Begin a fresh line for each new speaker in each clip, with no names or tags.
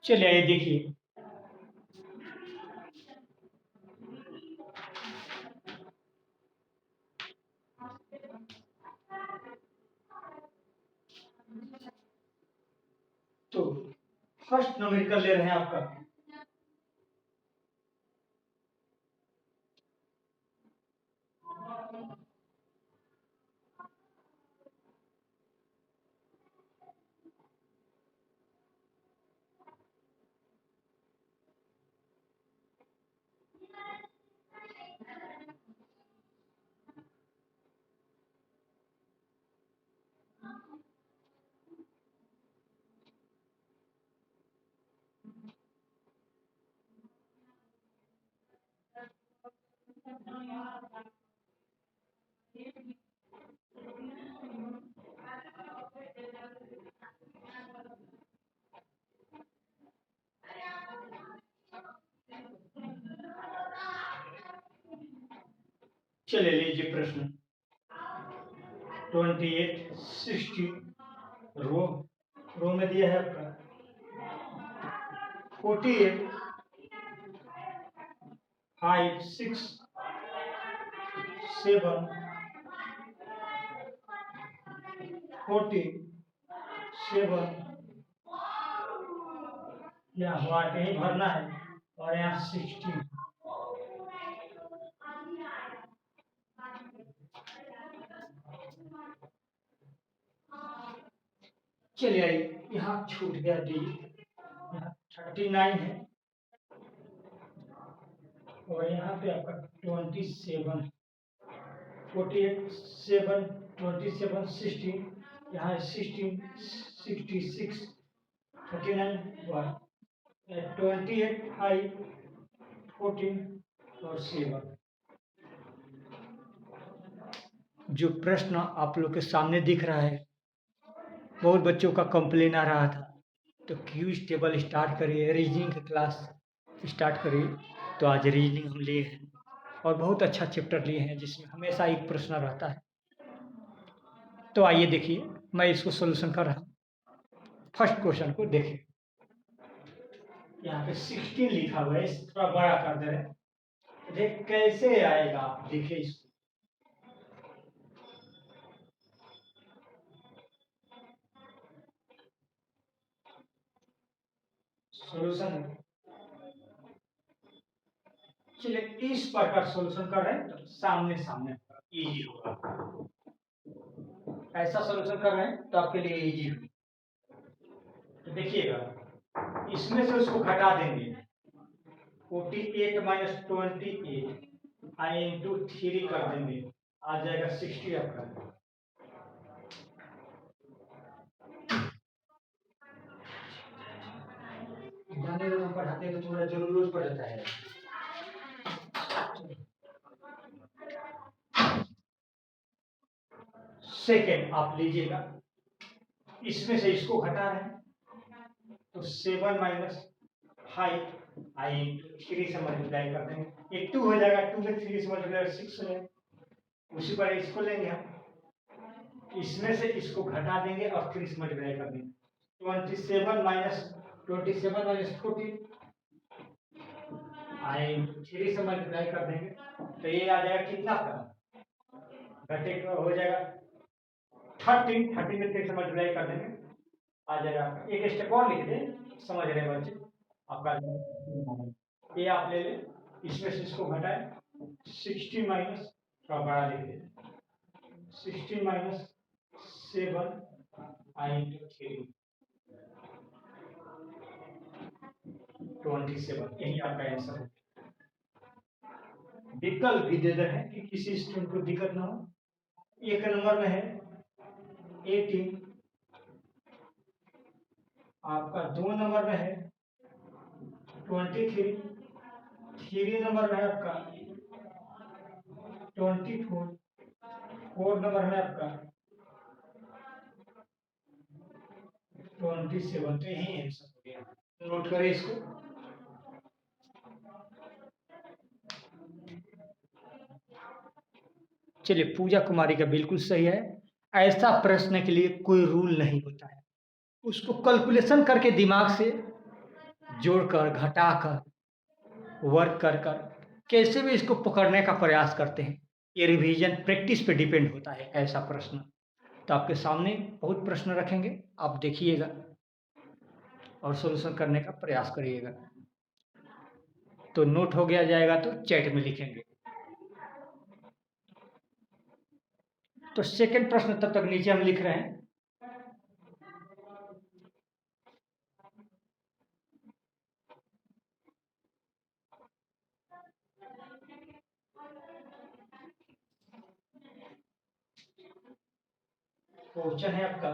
चलिए आइए देखिए। तो फर्स्ट न्यूमेरिकल ले रहे हैं आपका चलिए लीजिए प्रश्न 28 60 रो रो में दिया है आपका 48 5 6 7 14 7 यहाँ वाट यही भरना है और यहाँ 16। चलिए आइए यहाँ छूट गया डी, यहाँ 39 है और यहाँ पे आपका 27 48 7 27 16 यहाँ 16 66 39 1 28 5 14 और 7। जो प्रश्न आप लोग के सामने दिख रहा है, बहुत बच्चों का कंप्लेन आ रहा था, तो क्यूज टेबल स्टार्ट करिए, रीजनिंग की क्लास स्टार्ट करिए। तो आज रीजनिंग हम लिए हैं और बहुत अच्छा चैप्टर लिए हैं जिसमें हमेशा एक प्रश्न रहता है। तो आइए देखिए, मैं इसको सोल्यूशन कर रहा हूँ। फर्स्ट क्वेश्चन को देखिए, यहाँ पे 16 लिखा हुआ है, थोड़ा बड़ा कर दे रहे हैं, देख कैसे आएगा। आप देखिए इसको, सोल्यूशन चलिए इस प्रकार सोल्यूशन कर रहे हैं तो सामने सामने इजी होगा। ऐसा सोल्यूशन कर रहे हैं तो आपके लिए इजी होगा। तो देखिएगा, इसमें से उसको घटा देंगे, 48 माइनस 28 आई इंटू 3 कर देंगे, आ जाएगा 60 आपका। जाने लोग पढ़ाते हैं तो थोड़ा जरूरत पड़ जाता है। सेकेंड आप लीजिएगा, इसमें से इसको घटा रहे हैं तो 7 माइनस 5 आई इंटू 3 से मल्टीप्लाई कर देंगे, एक 2 हो जाएगा, 2 में 3 से मल्टीप्लाई 6 हो जाएगा। उसी पर इसको लेंगे हम, इसमें से इसको घटा देंगे और 3 से मल्टीप्लाई कर देंगे, 27 माइनस 14 आई 3 से मल्टीप्लाई कर देंगे तो ये आ जाएगा कितना का घटे हो जाएगा 13 में 3 से मल्टीप्लाई कर देंगे, आ जाएगा। एक स्टेप और लिख दें, समझ रहे बच्चे आपका, ये आप ले लें, इसमें से इसको घटाएं, 60 माइनस का बड़ा लिख दें, 16 माइनस 7 आई इंटू 3 27, यही आपका आंसर है। विकल्प भी दे रहे हैं कि किसी स्टूडेंट को दिक्कत ना हो। एक नंबर में है 18, आपका 2 नंबर में है 23, 3 नंबर में है आपका 24, 4 नंबर में आपका 27। तो यही आंसर हो गया, नोट करें इसको। चलिए, पूजा कुमारी का बिल्कुल सही है। ऐसा प्रश्न के लिए कोई रूल नहीं होता है, उसको कैलकुलेशन करके दिमाग से जोड़कर घटाकर वर्क कर कर कैसे भी इसको पकड़ने का प्रयास करते हैं। ये रिवीजन प्रैक्टिस पे डिपेंड होता है ऐसा प्रश्न। तो आपके सामने बहुत प्रश्न रखेंगे, आप देखिएगा और सॉल्यूशन करने का प्रयास करिएगा। तो नोट हो गया जाएगा तो चैट में लिखेंगे। तो सेकंड प्रश्न तब तक नीचे हम लिख रहे हैं। क्वेश्चन है आपका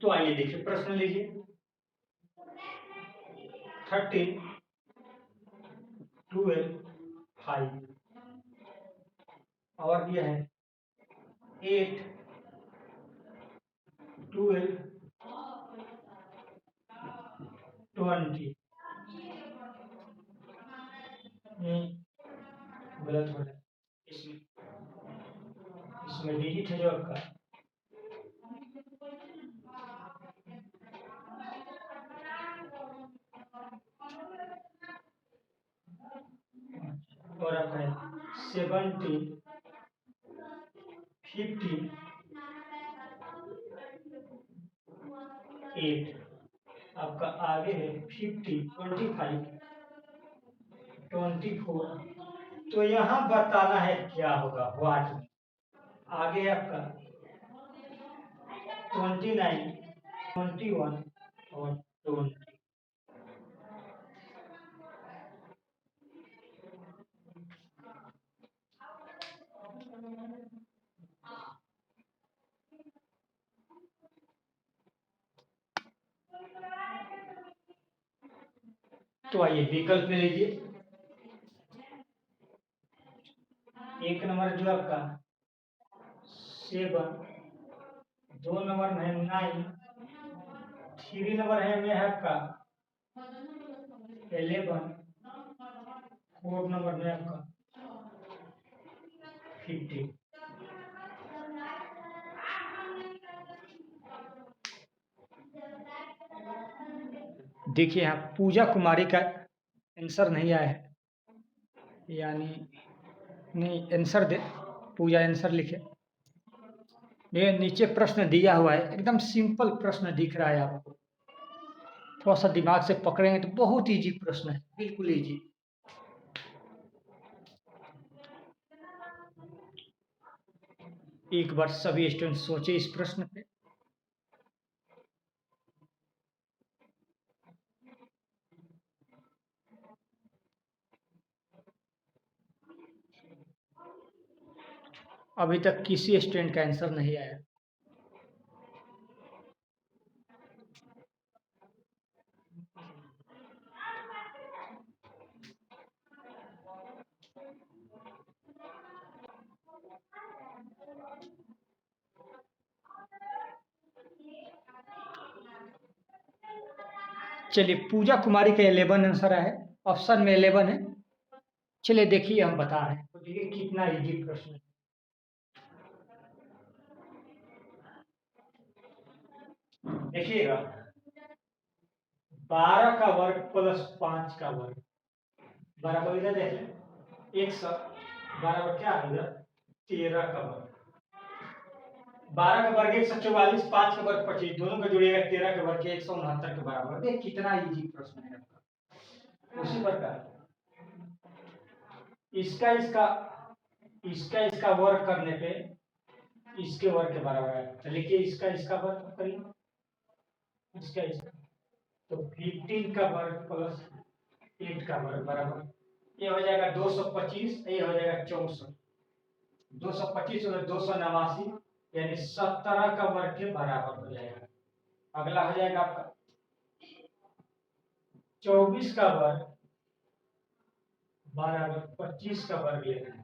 तो आइए देखिए प्रश्न लीजिए। 13, 12, 5 और दिया है 8, 12, 20। गलत हो रहा है इसमें। इसमें डिजिट है जो आपका और आपका है 70, 50, 8। आपका आगे है 50, 25, 24। तो यहाँ बताना है क्या होगा व्हाट में। आगे है आपका 29, 21 और 20। तो आइए विकल्प ले लीजिए। एक नंबर जो आपका 7, 2 नंबर में है 9, 3 नंबर है में आपका 11, 4 नंबर में आपका 50। देखिए यहाँ पूजा कुमारी का आंसर नहीं आया है, यानी नहीं आंसर दे, पूजा आंसर लिखे। ये नीचे प्रश्न दिया हुआ है, एकदम सिंपल प्रश्न दिख रहा है आपको। थोड़ा सा दिमाग से पकड़ेंगे तो बहुत इजी प्रश्न है, बिल्कुल इजी। एक बार सभी स्टूडेंट सोचे इस प्रश्न पे। अभी तक किसी स्टूडेंट का आंसर नहीं आया। चलिए पूजा कुमारी का 11 आंसर है, ऑप्शन में 11 है। चलिए देखिए हम बता रहे हैं, तो देखिए कितना इजी प्रश्न है। देखिएगा 12 का वर्ग प्लस 5 का वर्ग बराबर, इधर देखें 100 बराबर क्या है इधर 13 का वर्ग। 12 का वर्ग 144, 5 का वर्ग 25, दोनों का जोड़िएगा 13 का वर्ग 169 के बराबर। देख कितना इजी प्रश्न है आपका। उसी प्रकार इसका इसका इसका इसका वर्ग करने पे इसके वर्ग के बराबर है, तो लिखिए इसका इसका वर्ग करिए, इसका इसका, तो 15 का वर्ग प्लस 8 का वर्ग बराबर ये हो जाएगा 225, ये हो जाएगा 64। 225 और 289, यानी 17 का वर्ग के बराबर हो जाएगा। अगला हो जाएगा आपका 24 का वर्ग बराबर 25 का वर्ग लेना है।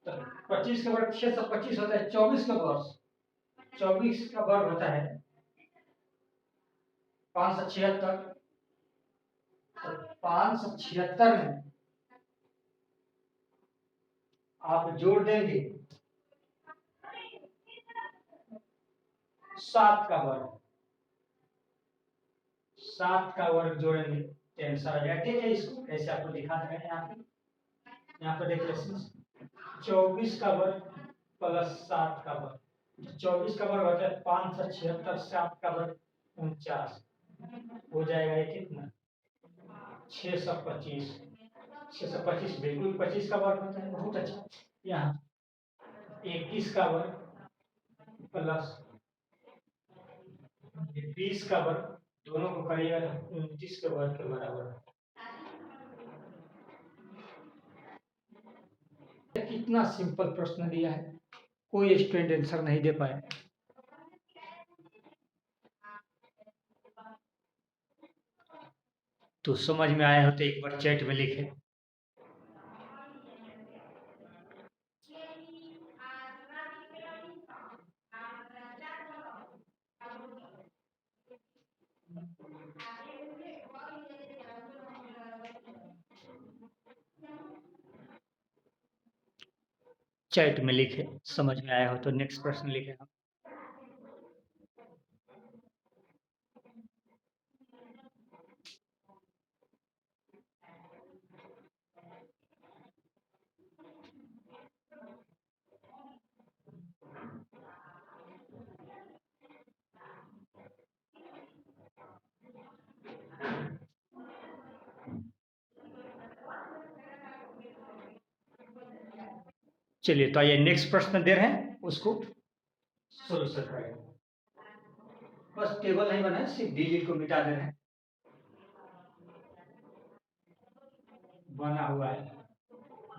तो 25 का वर्ग 625 होता है। 24 का वर्ग होता है 576। तो 576 में आप जोड़ देंगे 7 का वर्ग। 7 का वर्ग जोड़ेंगे तो आंसर आ जाएगा। ठीक है, इसको ऐसे आपको दिखा रहे हैं यहाँ पे देखिए 24 का वर्ग प्लस 7 का वर्ग। 24 का वर्ग होता है 576, 7 का वर्ग 49, हो जाएगा ये कितना 625। 625 बिल्कुल 25 का वर्ग होता है। बहुत अच्छा। यहाँ 21 का वर्ग प्लस 20 का वर्ग, दोनों को करिएगा तो 29 के वर्ग के बराबर। कितना सिंपल प्रश्न दिया है, कोई स्टूडेंट आंसर नहीं दे पाए। तो समझ में आया हो तो एक बार चैट में लिखें। चैट में लिखे समझ में आया हो तो नेक्स्ट प्रश्न लिखे हम। चलिए तो आइए नेक्स्ट प्रश्न दे रहे हैं, उसको सोल्यूशन करें। बस टेबल नहीं बना है, सिर्फ डिजिट को मिटा दे रहे हैं। बना हुआ है,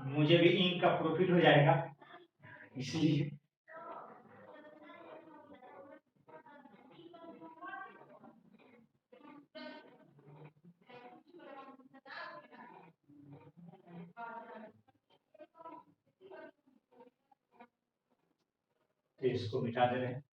मुझे भी इंक का प्रॉफिट हो जाएगा इसलिए। तो इसको मिटा दे रहे हैं।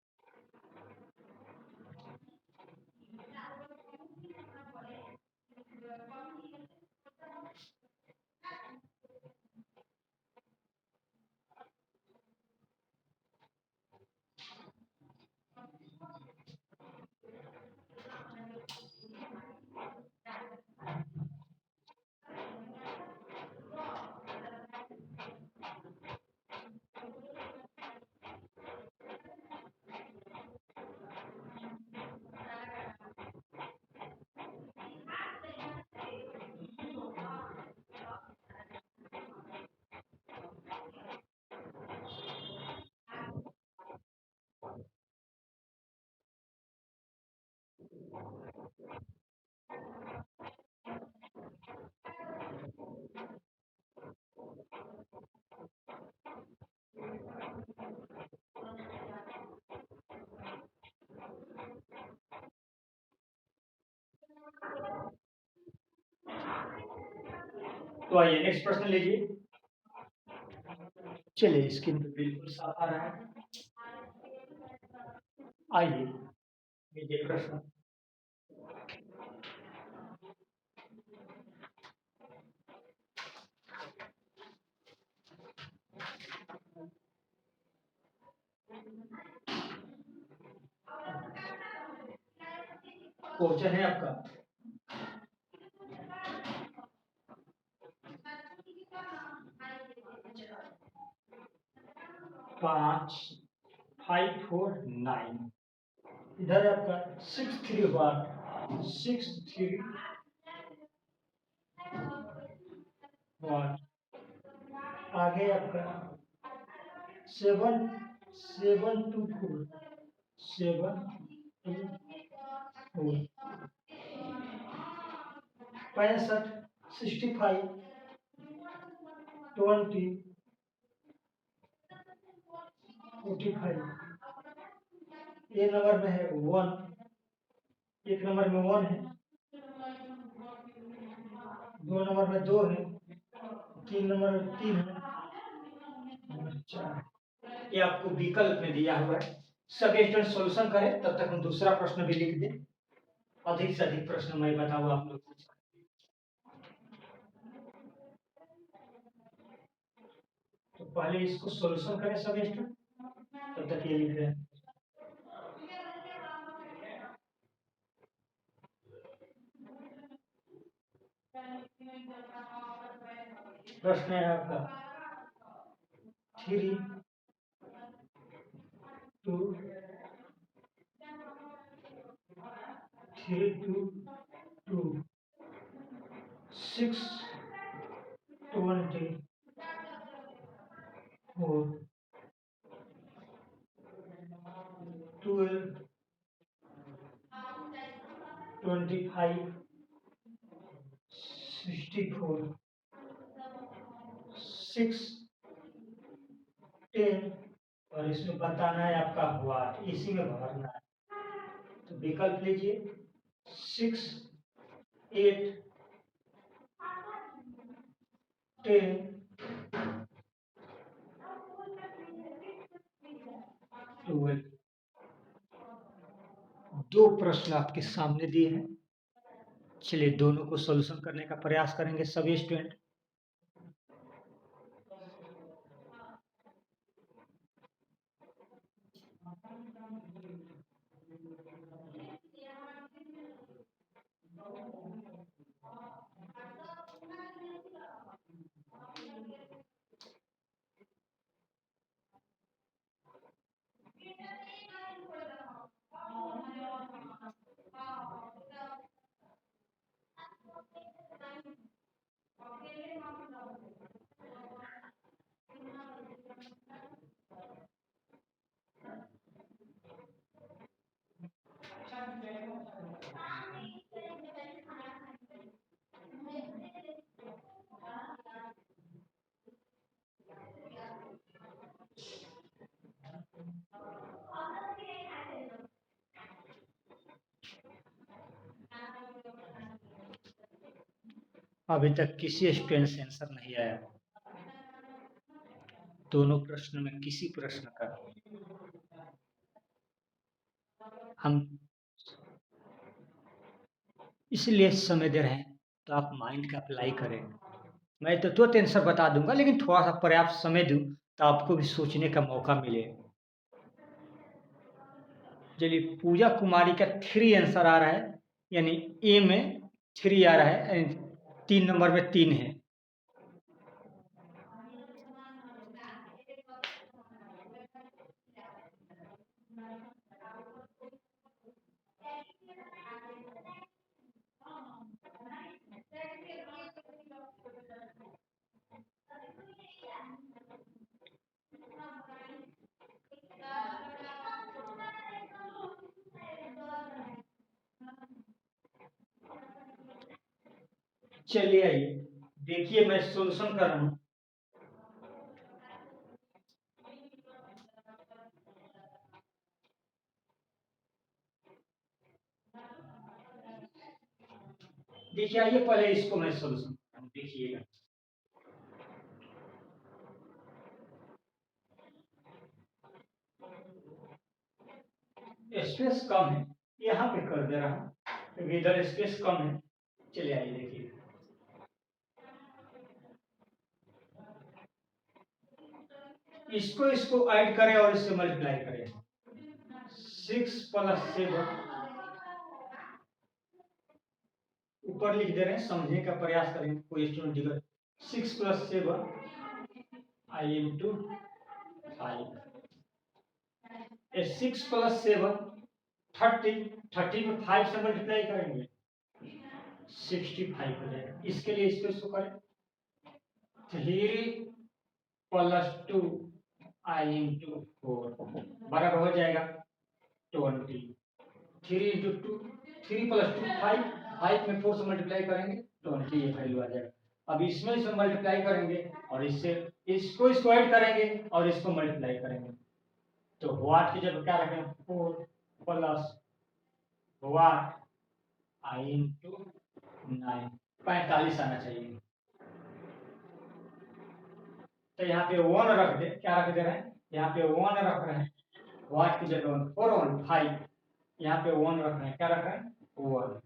तो आइए नेक्स्ट प्रश्न लीजिए। चलिए स्क्रीन पे बिल्कुल साफ आ रहा है। आइए लीजिए प्रश्न। क्वेश्चन है आपका 5,549। इधर है आपका 6,3 वाट। आगे आपका 7,724 65 65 20 45 ए नंबर में है 1, एक नंबर में 1 है, 2 नंबर में 2 है, 3 नंबर में 3 है, नंबर 4। ये आपको विकल्प में दिया हुआ है। सभी स्टूडेंट सॉल्यूशन करें, तब तक हम दूसरा प्रश्न भी लिख दें। अधिक से अधिक प्रश्न मैं बताऊँ आप लोग को। तो पहले इसको सॉल्यूशन करें सभी स्टूडेंट, तब तक ये लिख रहे हैं। प्रश्न है आपका 3 2 3 2 2 6 20 4 12 25 64 6 10 और इसमें बताना है आपका वाट, इसी में भरना है। तो विकल्प लीजिए 6 8 10 12। दो प्रश्न आपके सामने दिए हैं, चलिए दोनों को सॉल्यूशन करने का प्रयास करेंगे सभी स्टूडेंट। अभी तक किसी स्टूडेंट से आंसर नहीं आया, दोनों प्रश्न में किसी प्रश्न का हम इसलिए समय दे रहे हैं, तो आप माइंड का अप्लाई करें। मैं तो तुरंत आंसर बता दूंगा, लेकिन थोड़ा सा पर्याप्त समय दूं तो आपको भी सोचने का मौका मिले। चलिए पूजा कुमारी का 3 आंसर आ रहा है, यानी ए में 3 आ रहा है, 3 नंबर में 3 है। चलिए आइए देखिए, मैं सोल्यूशन कर रहा हूं। देखिए आइए पहले इसको मैं सोल्यूशन करता हूं, देखिएगा। स्पेस कम है, यहाँ पे कर दे रहा हूँ क्योंकि इधर स्पेस कम है। चलिए आइए देखिए, इसको ऐड करें और इससे मल्टीप्लाई करें। 6 + 7 ऊपर लिख दे रहे हैं, समझने का प्रयास करें कोई स्टूडेंट दिगर। 6 + 7 I into 5। 6 + 7 30, 30 में 5 से मल्टीप्लाई करेंगे 65 हो जाएगा। इसके लिए इसको करें 3 + 2 I into 4 बराबर हो जाएगा 20। 3 into 2 3 + 2 5, 5 में 4 से मल्टीप्लाई करेंगे 20, ये वैल्यू आ जाएगा। अब इसमें इसे मल्टीप्लाई करेंगे और इससे इसको ऐड करेंगे और इसको मल्टीप्लाई करेंगे, तो व्हाट की जगह क्या रखें 4, प्लस 1 आई इंटू 9, 45 आना चाहिए। तो यहाँ पे 1 रख दे, क्या रख दे रहे हैं, यहाँ पे 1 रख रहे हैं, वाट की जगह 415, यहाँ पे 1 रख रहे हैं, क्या रख रहे हैं 1,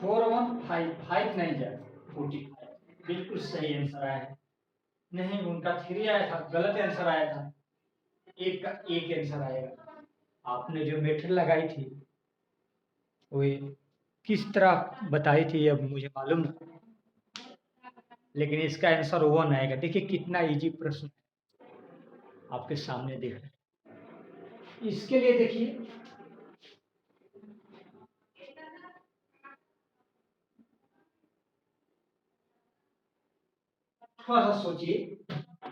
4155 नहीं जाए 45, बिल्कुल सही आंसर आया है। नहीं, उनका 3 आया था, गलत आंसर आया था, एक का एक आंसर आएगा। आपने जो मेथड लगाई थी वो किस तरह बताई थी अब मुझे मालूम नहीं, लेकिन इसका आंसर 1 आएगा। देखिए कितना इजी प्रश्न आपके सामने दिख रहा है। इसके लिए देखिए थोड़ा सा सोचिए,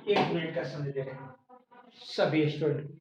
1 मिनट का समय दे रहे हैं सभी स्टूडेंट।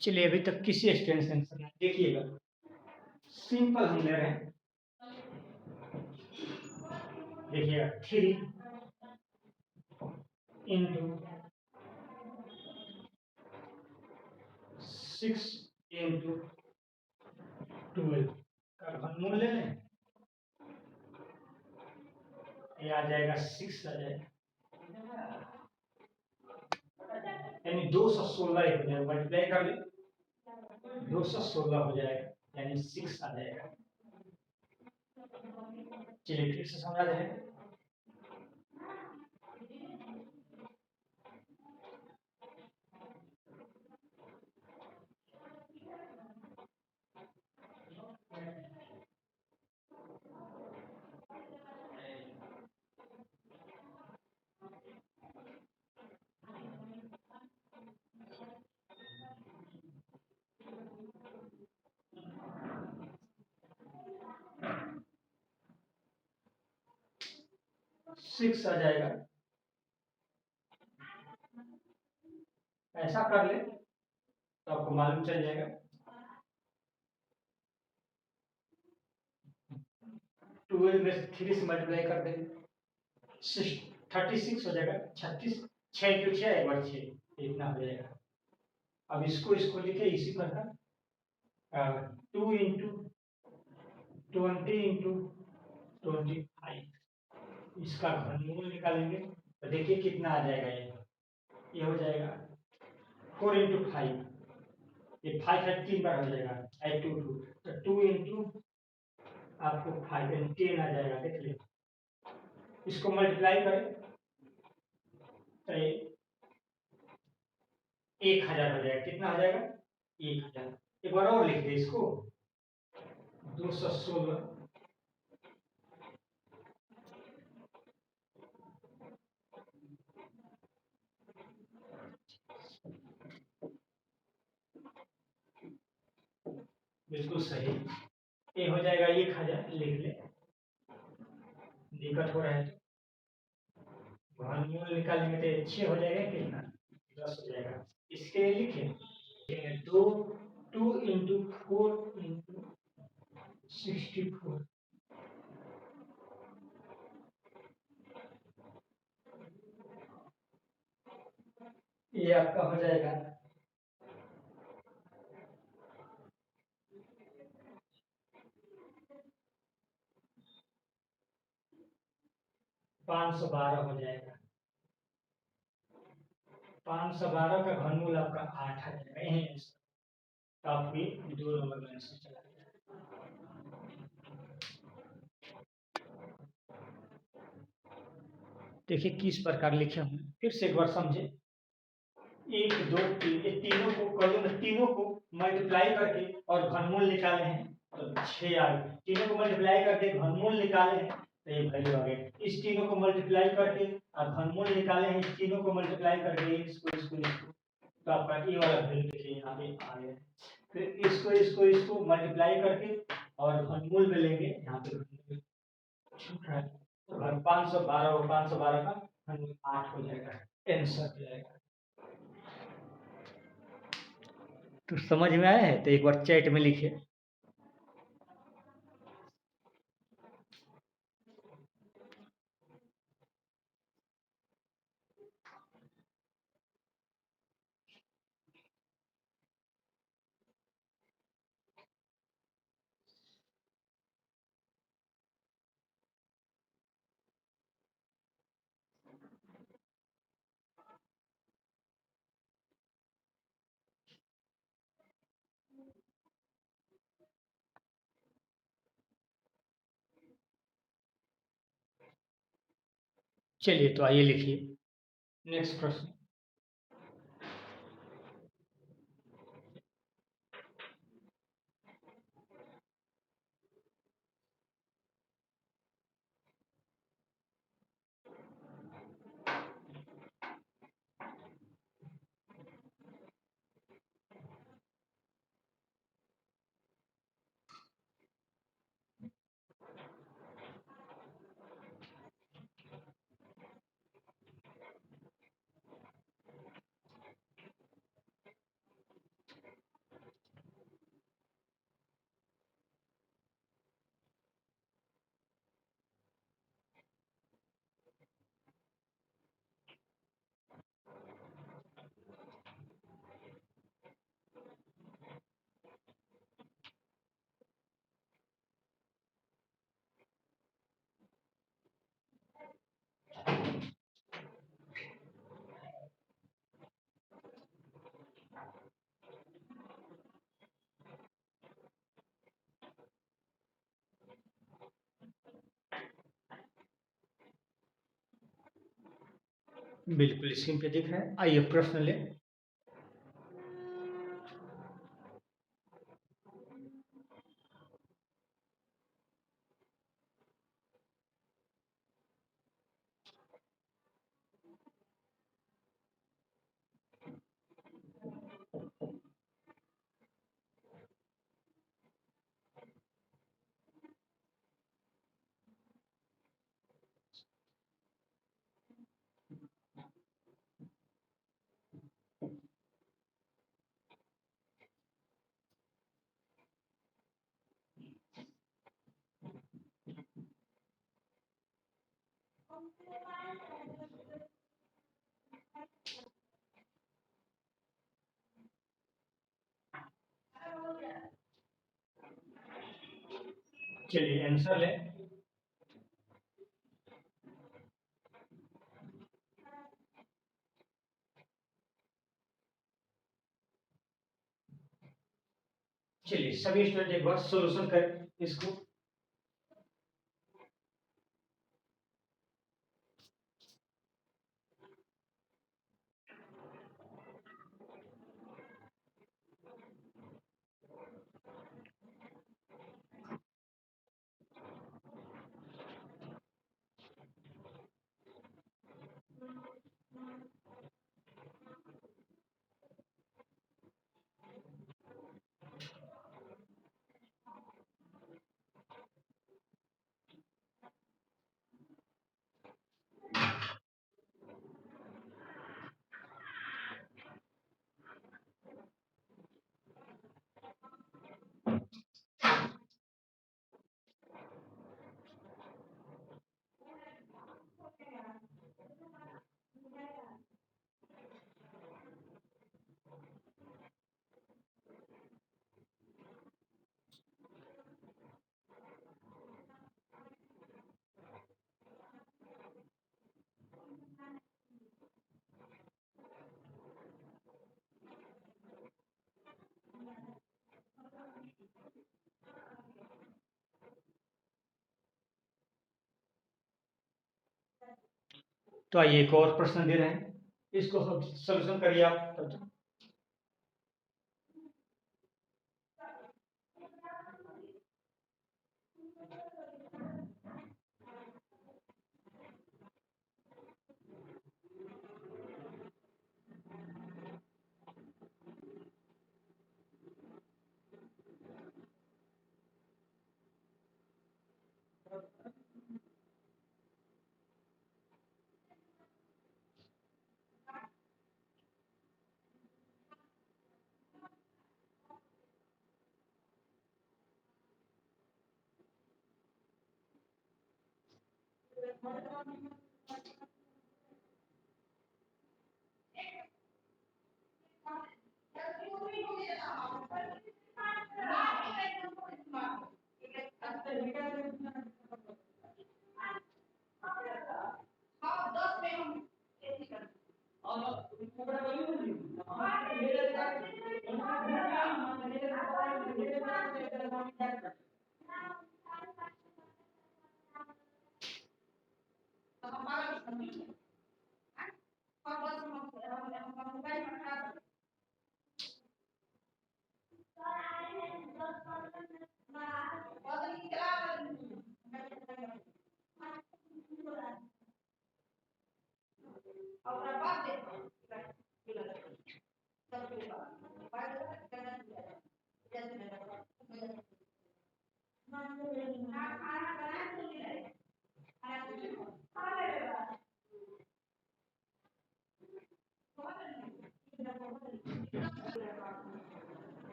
चलिए अभी तक किसी एक्सटेंशन से देखिएगा, सिंपल हम ले रहे हैं। देखिएगा 3 इंटू 6 इंटू 12 का घनमूल ले लें, ये आ जाएगा 6 आ जाएगा, यानी 216 हो जाएगा, मल्टीप्लाई कर ले 216 हो जाएगा, यानी 6 आ जाएगा। चलिए फिर से समझा जाए, सिक्स आ जाएगा, ऐसा कर ले तो आपको मालूम चल जाएगा। 12 में 3 से मल्टीप्लाई कर देंगे, 36 हो जाएगा, 36, 6 इंटू 6 एक बार 6, इतना हो जाएगा। अब इसको लिखे इसी प्रकार 2 इंटू 20 इंटू 25, इसका घनमूल निकालेंगे तो देखिए कितना आ जाएगा, ये हो जाएगा 4 इंटू 5, ये 5 है 3 बार हो जाएगा, 8 2 2, तो 2 इंटू आपको 5 यानी 10 आ जाएगा। देख लीजिए, इसको मल्टीप्लाई करें तो 1000 हो जाएगा, कितना हो जाएगा 1000। एक बार और लिख दे इसको, 216 बिल्कुल सही, ये हो जाएगा 1000, लिख ले, दिक्कत हो रहा है तो घनमूल निकालेंगे तो 6 हो जाएगा, कितना 10 हो जाएगा। इसके लिए लिखें 2 इंटू 4 इंटू 64, ये आपका हो जाएगा 512 हो जाएगा। 512 का घनमूल आपका 8 आ जाएगा, यही आंसर। तो आपकी 2 नंबर में आंसर चला गया। देखिए किस प्रकार लिखे हुए, फिर से एक बार समझे, 1 2 3, ये तीनों को कॉलम, तीनों को मल्टीप्लाई करके और घनमूल निकाले हैं तो 6 आ गए। तीनों को मल्टीप्लाई करके घनमूल निकाले हैं तो ये वैल्यू आ गए। इस तीनों को मल्टीप्लाई करके और घनमूल निकाले हैं, इस तीनों को मल्टीप्लाई करके इसको इसको इसको, तो आपका ये वाला वैल्यू देखिए यहाँ पे आ गया। फिर इसको मल्टीप्लाई करके और घनमूल में लेंगे, यहाँ पे घनमूल छूट रहा है, तो 512 का घनमूल 8 हो जाएगा, आंसर हो जाएगा। तो समझ में आया है तो एक बार चैट में लिखिए। चलिए तो आइए लिखिए नेक्स्ट प्रश्न। बिल्कुल स्क्रीन पे दिख रहा है, आइए प्रश्न ले। चलिए आंसर ले। चलिए सभी स्टूडेंट एक बार सॉल्यूशन करें इसको। तो आइए एक और प्रश्न दे रहे हैं, इसको सॉल्यूशन करिए आप तब तक।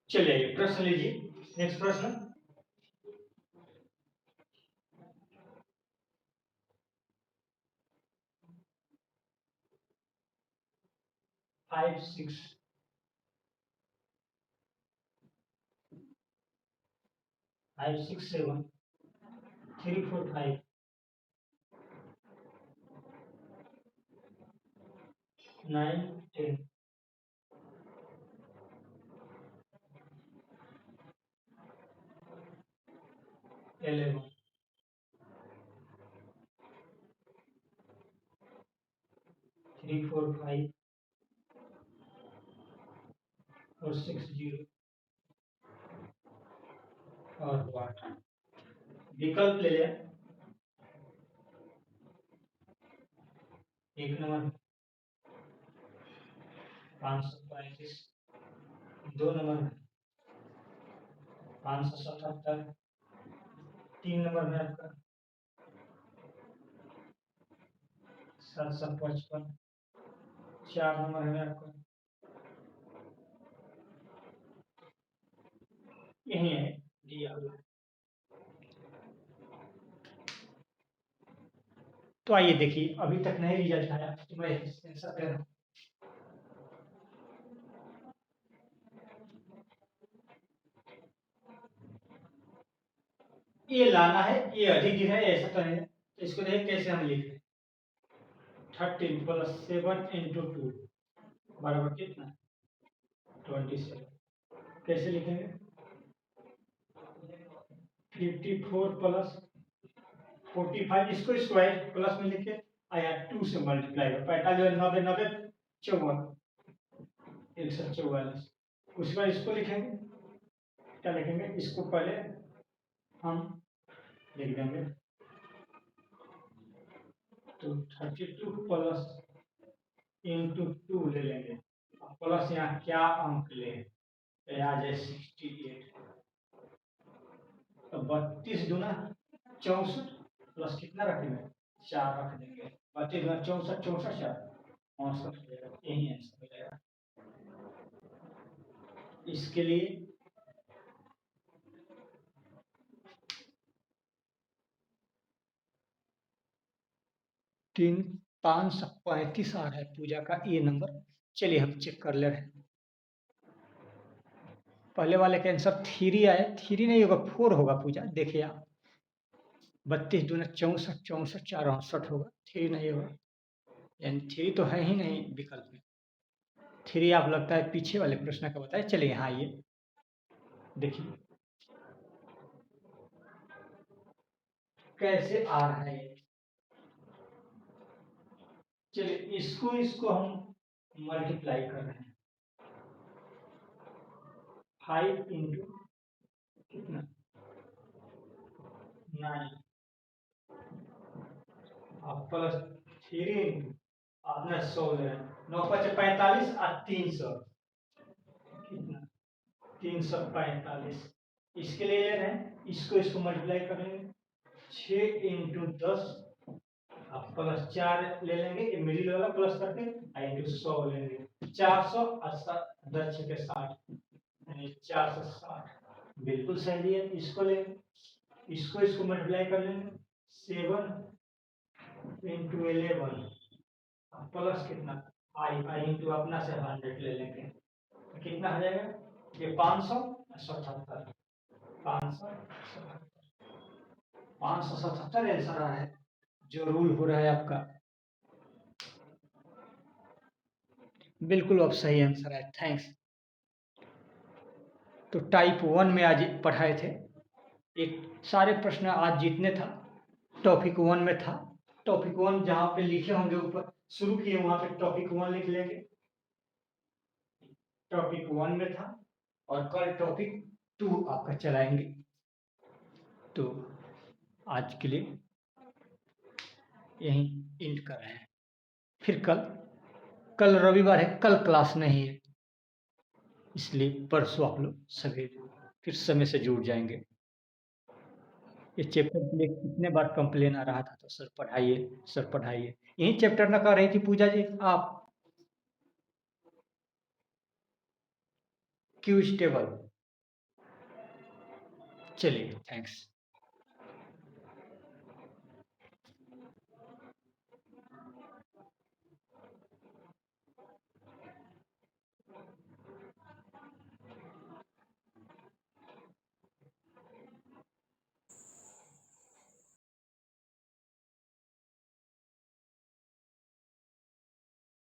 चलिए प्रश्न लीजिए, नेक्स्ट प्रश्न। 5 6 5 6 7 3 4 5 9 10 11 3 4 5 और 6 0 और 8। विकल्प ले लिया। एक नंबर 535, दो नंबर 577, तीन नंबर में आपका 755, चार नंबर है आपका यही है दिया हुआ। तो आइए देखिए, अभी तक नहीं रिजल्ट आया तो मैं आंसर कर रहा हूँ। ये लाना है, ये अधिक है, ऐसा तो है। तो इसको देखिए कैसे हम लिख रहे हैं। 13 + 7 × 2 बराबर कितना? 27। कैसे लिखेंगे? 54 + 45, इसको स्क्वायर प्लस में लिखे आया 2 से मल्टीप्लाई कर 45 90 90 54 144। उसके बाद इसको लिखेंगे, क्या लिखेंगे? इसको पहले हम लिख देंगे तो 32 + × 2 ले लेंगे, प्लस यहाँ क्या अंक ले आ जाए 68। तो 32 दूना 64 प्लस कितना रखेंगे? 4 रख देंगे। 32 दूना 64, 64 4 65, यही आंसर मिलेगा। इसके लिए 3 535 आ रहा है पूजा का ये नंबर। चलिए हम चेक कर ले रहे हैं। पहले वाले का आंसर 3 आया, 3 नहीं होगा 4 होगा पूजा, देखिए आप। 32 दूना 64, 64 4 68 होगा, 3 नहीं होगा, यानी 3 तो है ही नहीं विकल्प में। 3 आप लगता है पीछे वाले प्रश्न का बताए। चलिए यहाँ आइए, देखिए कैसे आ रहा है ये। चलिए इसको हम मल्टीप्लाई कर रहे हैं। 5 × कितना? 9 और प्लस 3 आपने 100 ले 9 × 5 = 45 और 300 कितना? 345। इसके लिए ले रहे हैं, इसको मल्टीप्लाई करेंगे 6 × 10 आप प्लस 4 ले लेंगे, ये मिडिल वाला प्लस करके × 100 लेंगे 400 और 10 × 6 = 60 यानी 460। बिल्कुल सही है। इसको ले, इसको मल्टीप्लाई कर लेंगे 7 इंटू 11 प्लस कितना आई इंटू अपना से 100 ले लेंगे तो कितना हो जाएगा ये 577 577 आंसर आ है जो रूल हो रहा है आपका बिल्कुल अब सही आंसर है थैंक्स। तो टाइप 1 में आज पढ़ाए थे एक सारे प्रश्न आज जितने था टॉपिक 1 में था। टॉपिक 1 जहां पे लिखे होंगे ऊपर शुरू किए वहां पे टॉपिक 1 लिख लेंगे टॉपिक 1 में था और कल टॉपिक 2 आपका चलाएंगे। तो आज के लिए यहीं एंड कर रहे हैं फिर कल रविवार है कल क्लास नहीं है इसलिए परसों आप लोग सवेरे फिर समय से जुड़ जाएंगे। ये चैप्टर के लिए कितने बार कंप्लेन आ रहा था तो सर पढ़ाइए यही चैप्टर ना कर रही थी पूजा जी आप क्यू स्टेबल चलिए थैंक्स।